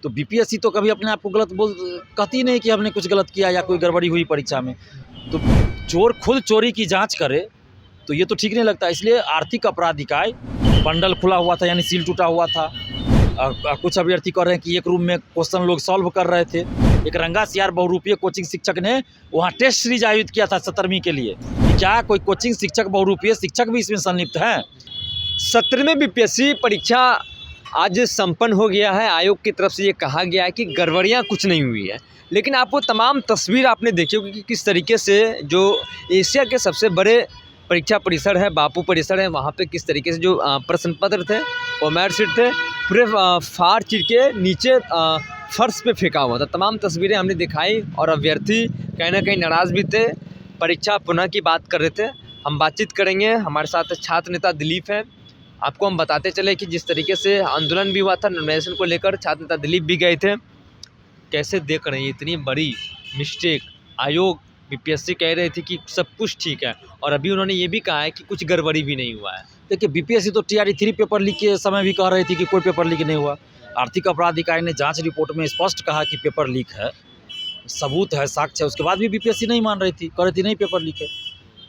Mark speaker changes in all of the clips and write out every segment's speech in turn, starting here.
Speaker 1: तो बीपीएससी तो कभी अपने आप को गलत कहती नहीं कि हमने कुछ गलत किया या कोई गड़बड़ी हुई परीक्षा में। तो चोर खुद चोरी की जांच करे तो ये तो ठीक नहीं लगता। इसलिए आर्थिक अपराध इकाई बंडल खुला हुआ था, यानी सील टूटा हुआ था। कुछ अभ्यर्थी कह रहे हैं कि एक रूम में क्वेश्चन लोग सॉल्व कर रहे थे। एक रंगा सियार बहुरूपीय कोचिंग शिक्षक ने वहाँ टेस्ट सीरीज आयोजित किया था 17वीं के लिए। क्या कोई कोचिंग शिक्षक बहुरूपीय शिक्षक भी इसमें संलिप्त हैं?
Speaker 2: 17वें बीपीएससी परीक्षा आज संपन्न हो गया है। आयोग की तरफ से ये कहा गया है कि गड़बड़ियाँ कुछ नहीं हुई है, लेकिन आपको तमाम तस्वीर आपने देखी होगी कि किस तरीके से जो एशिया के सबसे बड़े परीक्षा परिसर है, बापू परिसर है, वहाँ पे किस तरीके से जो प्रश्न पत्र थे, फॉर्मेट शीट थे, पूरे फाड़ चीर के नीचे फर्श पे फेंका हुआ था। तमाम तस्वीरें हमने दिखाई और अभ्यर्थी कहीं ना कहीं नाराज़ भी थे। परीक्षा पुनः की बात कर रहे थे। हम बातचीत करेंगे, हमारे साथ छात्र नेता दिलीप हैं। आपको हम बताते चले कि जिस तरीके से आंदोलन भी हुआ था नॉमिनेशन को लेकर, छात्र नेता दिलीप भी गए थे। कैसे देख रहे हैं इतनी बड़ी मिस्टेक? आयोग बीपीएससी कह रही थी कि सब कुछ ठीक है और अभी उन्होंने ये भी कहा है कि कुछ गड़बड़ी भी नहीं हुआ है।
Speaker 1: देखिए, बीपीएससी तो TRE 3 पेपर लीक के समय भी कह रही थी कि कोई पेपर लीक नहीं हुआ। आर्थिक अपराध इकाई ने जांच रिपोर्ट में स्पष्ट कहा कि पेपर लीक है, सबूत है, साक्ष्य है। उसके बाद भी बीपीएससी नहीं मान रही थी, कह रही थी नहीं पेपर लीक है।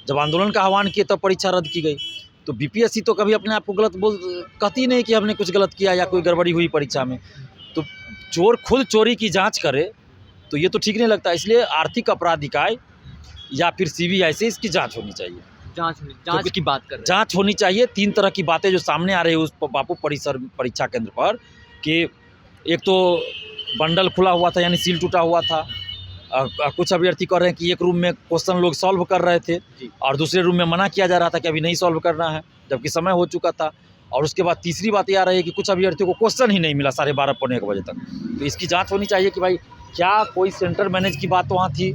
Speaker 1: जब आंदोलन का आह्वान किए तब परीक्षा रद्द की गई। तो बीपीएससी तो कभी अपने आप को गलत कहती नहीं कि हमने कुछ गलत किया या कोई गड़बड़ी हुई परीक्षा में। तो चोर खुद चोरी की जाँच करे तो ये तो ठीक नहीं लगता। इसलिए आर्थिक अपराध इकाई या फिर CBI से इसकी जांच होनी चाहिए।
Speaker 2: जांच की बात कर रहे हैं।
Speaker 1: जांच होनी चाहिए। 3 तरह की बातें जो सामने आ रही है उस बापू परिसर परीक्षा केंद्र पर, कि एक तो बंडल खुला हुआ था, यानी सील टूटा हुआ था। कुछ अभ्यर्थी कह रहे हैं कि एक रूम में क्वेश्चन लोग सॉल्व कर रहे थे और दूसरे रूम में मना किया जा रहा था कि अभी नहीं सॉल्व करना है, जबकि समय हो चुका था। और उसके बाद तीसरी बात ये आ रही है कि कुछ अभ्यर्थियों को क्वेश्चन ही नहीं मिला 12:30 पौने 1 बजे तक। तो इसकी जाँच होनी चाहिए कि भाई क्या कोई सेंटर मैनेज की बात वहाँ थी,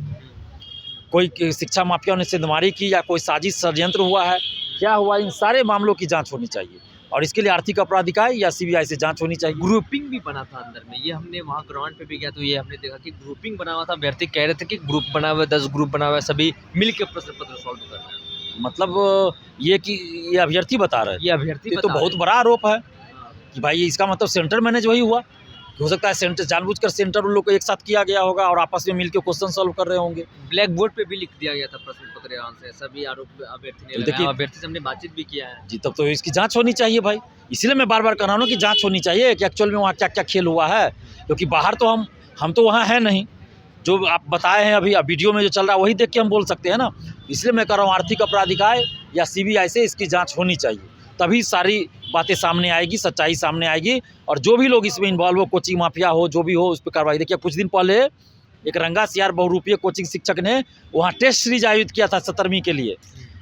Speaker 1: कोई शिक्षा माफिया ने सेंधमारी की, या कोई साजिश षड्यंत्र हुआ है, क्या हुआ? इन सारे मामलों की जांच होनी चाहिए और इसके लिए आर्थिक अपराध इकाई या CBI से जांच होनी चाहिए।
Speaker 2: ग्रुपिंग भी बना था अंदर में, ये हमने वहाँ ग्राउंड पे भी गया तो ये हमने देखा कि ग्रुपिंग बना हुआ था। अभ्यर्थी कह रहे थे कि ग्रुप बना हुआ है, 10 ग्रुप बना हुआ है, सभी मिल के प्रश्न पत्र सॉल्व कर रहे हैं।
Speaker 1: मतलब ये कि ये अभ्यर्थी बता रहे हैं,
Speaker 2: ये अभ्यर्थी
Speaker 1: तो बहुत बड़ा आरोप है कि भाई इसका मतलब सेंटर मैनेज वही हुआ। हो सकता है सेंटर जानबूझकर सेंटर उन लोग को एक साथ किया गया होगा और आपस में मिलकर क्वेश्चन सॉल्व कर रहे होंगे।
Speaker 2: ब्लैक बोर्ड पे भी लिख दिया गया था प्रश्न पत्र से, सभी आरोप अभ्यर्थी ने लगाया। अभ्यर्थी से हमने बातचीत भी किया है।
Speaker 1: जी, तब तो इसकी जांच होनी चाहिए भाई। इसलिए मैं बार बार कह रहा हूँ कि जांच होनी चाहिए कि एक्चुअल में वहाँ क्या क्या खेल हुआ है, क्योंकि बाहर तो हम तो वहाँ हैं नहीं। जो आप बताए हैं अभी वीडियो में जो चल रहा है वही देख के हम बोल सकते हैं ना। इसलिए मैं कह रहा हूँ आर्थिक अपराध इकाई या CBI से इसकी जाँच होनी चाहिए, तभी सारी बातें सामने आएगी, सच्चाई सामने आएगी और जो भी लोग इसमें इन्वॉल्व हो, कोचिंग माफिया हो, जो भी हो, उस पर कार्रवाई। देखिए, कुछ दिन पहले एक रंगा सियार बहुरूपीय कोचिंग शिक्षक ने वहाँ टेस्ट सीरीज आयोजित किया था 17वीं के लिए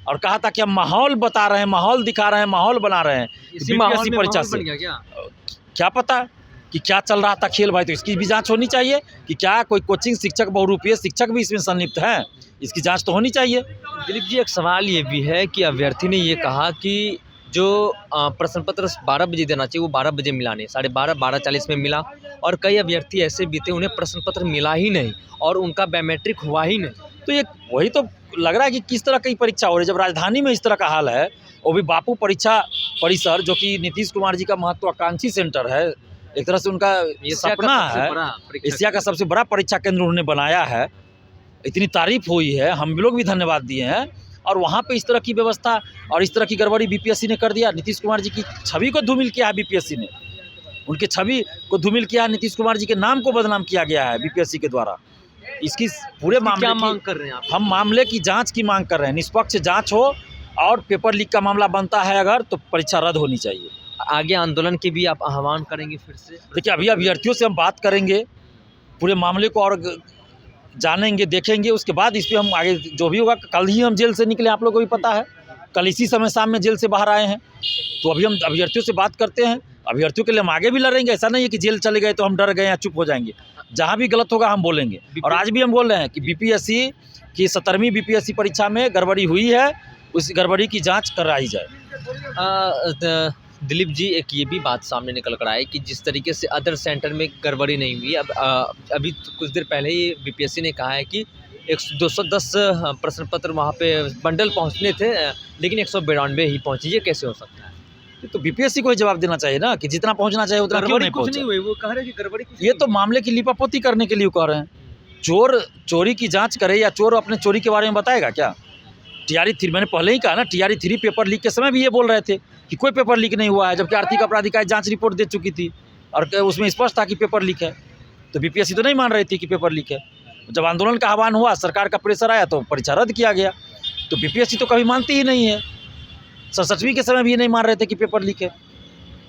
Speaker 1: और कहा था कि हम माहौल बता रहे हैं, माहौल दिखा रहे हैं, माहौल बना रहे हैं बीपीएससी परीक्षा से। क्या पता कि क्या चल रहा था खेल भाई। तो इसकी भी जाँच होनी चाहिए कि क्या कोई कोचिंग शिक्षक बहुरूपीय शिक्षक भी इसमें संलिप्त हैं, इसकी जाँच तो होनी चाहिए।
Speaker 2: दिलीप जी, एक सवाल ये भी है कि अभ्यर्थी ने ये कहा कि जो प्रश्न पत्र 12 बजे देना चाहिए वो 12 बजे मिला नहीं, 12:30 12:40 में मिला और कई अभ्यर्थी ऐसे भी थे उन्हें प्रश्न पत्र मिला ही नहीं और उनका बायोमेट्रिक हुआ ही नहीं।
Speaker 1: तो ये वही तो लग रहा है कि किस तरह की परीक्षा हो रही है। जब राजधानी में इस तरह का हाल है, वो भी बापू परीक्षा परिसर जो कि नीतीश कुमार जी का महत्वाकांक्षी सेंटर है, एक तरह से उनका सपना है, एशिया का सबसे बड़ा परीक्षा केंद्र उन्होंने बनाया है, इतनी तारीफ हुई है, हम लोग भी धन्यवाद दिए हैं। और वहाँ पे इस तरह की व्यवस्था और इस तरह की गड़बड़ी बीपीएससी ने कर दिया। नीतीश कुमार जी की छवि को धूमिल किया है बीपीएससी ने, उनके छवि को धूमिल किया है, नीतीश कुमार जी के नाम को बदनाम किया गया है बीपीएससी के द्वारा। इसकी पूरे मामले
Speaker 2: क्या मांग कर रहे हैं आप?
Speaker 1: हम मामले की जांच की मांग कर रहे हैं, निष्पक्ष जांच हो और पेपर लीक का मामला बनता है अगर तो परीक्षा रद्द होनी चाहिए।
Speaker 2: आगे आंदोलन के भी आप आह्वान करेंगे फिर से?
Speaker 1: देखिए, अभी अभ्यर्थियों से हम बात करेंगे, पूरे मामले को और जानेंगे, देखेंगे, उसके बाद इस पर हम आगे जो भी होगा। कल ही हम जेल से निकले, आप लोगों को भी पता है, कल इसी समय शाम में जेल से बाहर आए हैं। तो अभी हम अभ्यर्थियों से बात करते हैं, अभ्यर्थियों के लिए हम आगे भी लड़ेंगे। ऐसा नहीं है कि जेल चले गए तो हम डर गए या चुप हो जाएंगे, जहाँ भी गलत होगा हम बोलेंगे। और आज भी हम बोल रहे हैं कि बीपीएससी की 17वीं बीपीएससी परीक्षा में गड़बड़ी हुई है, उस गड़बड़ी की जाँच कराई जाए।
Speaker 2: दिलीप जी, एक ये भी बात सामने निकल कर आए कि जिस तरीके से अदर सेंटर में गड़बड़ी नहीं हुई। अभी कुछ देर पहले ही बीपीएससी ने कहा है कि 210 प्रश्न पत्र वहाँ पे बंडल पहुँचने थे, लेकिन 192 ही पहुँचे। ये कैसे हो सकता है?
Speaker 1: तो बीपीएससी को ही जवाब देना चाहिए ना कि जितना पहुंचना चाहिए उतना क्यों
Speaker 2: गड़बड़ी
Speaker 1: नहीं
Speaker 2: कुछ नहीं
Speaker 1: पहुंचा।
Speaker 2: हुई, वो कह रहे हैं कि गड़बड़ी कुछ
Speaker 1: ये
Speaker 2: नहीं
Speaker 1: तो मामले की लिपापोती करने के लिए कह रहे हैं। चोर चोरी की जांच करे या चोर अपने चोरी के बारे में बताएगा क्या? टीआरई 3 मैंने पहले ही कहा ना, टीआरई 3 पेपर लीक के समय भी ये बोल रहे थे कि कोई पेपर लीक नहीं हुआ है, जबकि आर्थिक अपराध इकाई जांच रिपोर्ट दे चुकी थी और उसमें स्पष्ट था कि पेपर लीक है। तो बीपीएससी तो नहीं मान रही थी कि पेपर लीक है। जब आंदोलन का आह्वान हुआ, सरकार का प्रेशर आया तो परीक्षा रद्द किया गया। तो बीपीएससी तो कभी मानती ही नहीं है। 67वीं के समय भी ये नहीं मान रहे थे कि पेपर लीक है।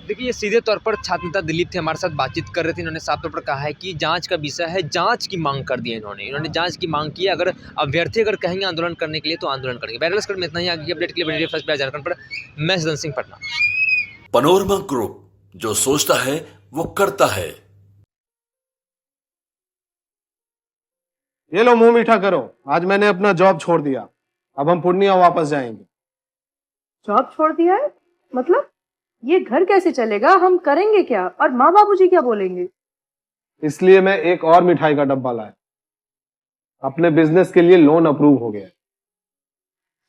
Speaker 2: देखिए, ये सीधे तौर पर छात्र नेता दिलीप थे, हमारे साथ बातचीत कर रहे थे। इन्होंने साफ तौर पर कहा है कि जांच का विषय है, जांच की मांग कर दी है इन्होंने जांच की मांग की है। अगर अभ्यर्थी अगर कहेंगे आंदोलन करने के लिए तो आंदोलन करेंगे। बैरलस्कर में इतना ही। आगे की अपडेट के लिए बने रहिए फर्स्ट पे झारखंड पर। मैं सदन सिंह, पटना।
Speaker 3: पैनोरमा ग्रुप, जो सोचता है वो करता है।
Speaker 4: ये लो, मुंह मीठा करो। आज मैंने अपना जॉब छोड़ दिया, अब हम पूर्णिया वापस जाएंगे।
Speaker 5: जॉब छोड़ दिया है? मतलब ये घर कैसे चलेगा? हम करेंगे क्या? और माँ बाबूजी क्या बोलेंगे?
Speaker 4: इसलिए मैं एक और मिठाई का डब्बा लाया। अपने बिजनेस के लिए लोन अप्रूव हो गया।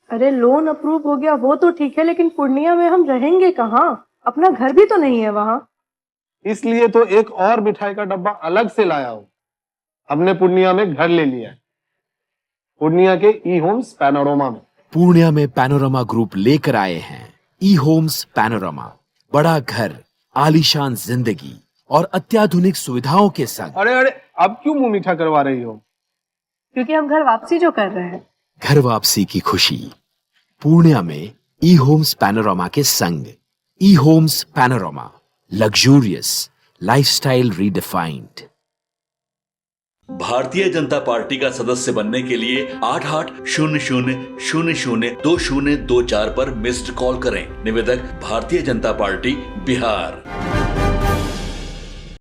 Speaker 5: अरे लोन अप्रूव हो गया वो तो ठीक है, लेकिन पूर्णिया में हम रहेंगे कहाँ? अपना घर भी तो नहीं है वहाँ।
Speaker 4: इसलिए तो एक और मिठाई का डब्बा अलग से लाया हूँ। हमने पूर्णिया में घर ले लिया है, पूर्णिया के ई होम्स पैनोरमा में।
Speaker 6: पूर्णिया में पैनोरमा ग्रुप लेकर आए हैं ई होम्स पैनोरमा। बड़ा घर, आलीशान जिंदगी और अत्याधुनिक सुविधाओं के संग।
Speaker 4: अरे अरे, अब क्यों मुंह मीठा करवा रही हो?
Speaker 5: क्योंकि हम घर वापसी जो कर रहे हैं।
Speaker 6: घर वापसी की खुशी पूर्णिया में ई होम्स पैनोरमा के संग। ई homes panorama, luxurious lifestyle redefined.
Speaker 3: Bharatiya Janata party का सदस्य बनने के लिए 8800002024 पर मिस्ड कॉल करें। निवेदक, भारतीय जनता पार्टी, बिहार।